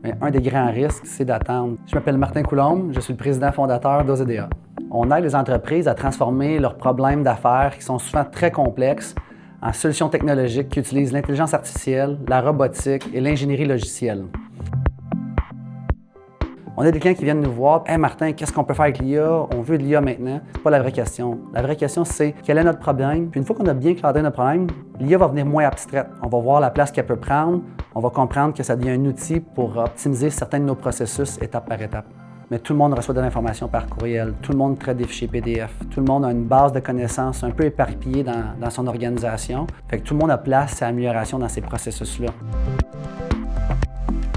Mais un des grands risques, c'est d'attendre. Je m'appelle Martin Coulombe, je suis le président fondateur d'Ozedea. On aide les entreprises à transformer leurs problèmes d'affaires qui sont souvent très complexes en solutions technologiques qui utilisent l'intelligence artificielle, la robotique et l'ingénierie logicielle. On a des clients qui viennent nous voir. « Hey Martin, qu'est-ce qu'on peut faire avec l'IA? On veut de l'IA maintenant. » C'est pas la vraie question. La vraie question, c'est quel est notre problème? Puis une fois qu'on a bien cadré notre problème, l'IA va venir moins abstraite. On va voir la place qu'elle peut prendre. On va comprendre que ça devient un outil pour optimiser certains de nos processus étape par étape. Mais tout le monde reçoit de l'information par courriel. Tout le monde traite des fichiers PDF. Tout le monde a une base de connaissances un peu éparpillée dans son organisation. Fait que tout le monde a place à amélioration dans ces processus-là.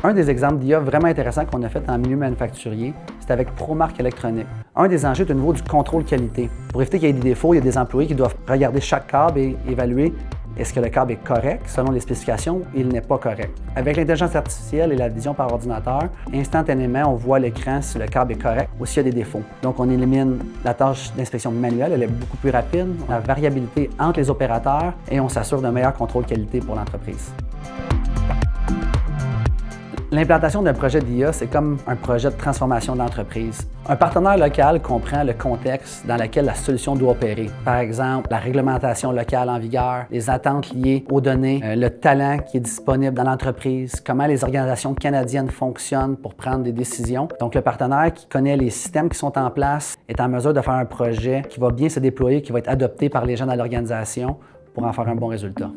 Un des exemples d'IA vraiment intéressants qu'on a fait en milieu manufacturier, c'est avec ProMark Électronique. Un des enjeux est au niveau du contrôle qualité. Pour éviter qu'il y ait des défauts, il y a des employés qui doivent regarder chaque câble et évaluer est-ce que le câble est correct. Selon les spécifications, il n'est pas correct. Avec l'intelligence artificielle et la vision par ordinateur, instantanément, on voit à l'écran si le câble est correct ou s'il y a des défauts. Donc, on élimine la tâche d'inspection manuelle, elle est beaucoup plus rapide, la variabilité entre les opérateurs et on s'assure d'un meilleur contrôle qualité pour l'entreprise. L'implantation d'un projet d'IA, c'est comme un projet de transformation d'entreprise. Un partenaire local comprend le contexte dans lequel la solution doit opérer. Par exemple, la réglementation locale en vigueur, les attentes liées aux données, le talent qui est disponible dans l'entreprise, comment les organisations canadiennes fonctionnent pour prendre des décisions. Donc, le partenaire qui connaît les systèmes qui sont en place est en mesure de faire un projet qui va bien se déployer, qui va être adopté par les gens dans l'organisation pour en faire un bon résultat.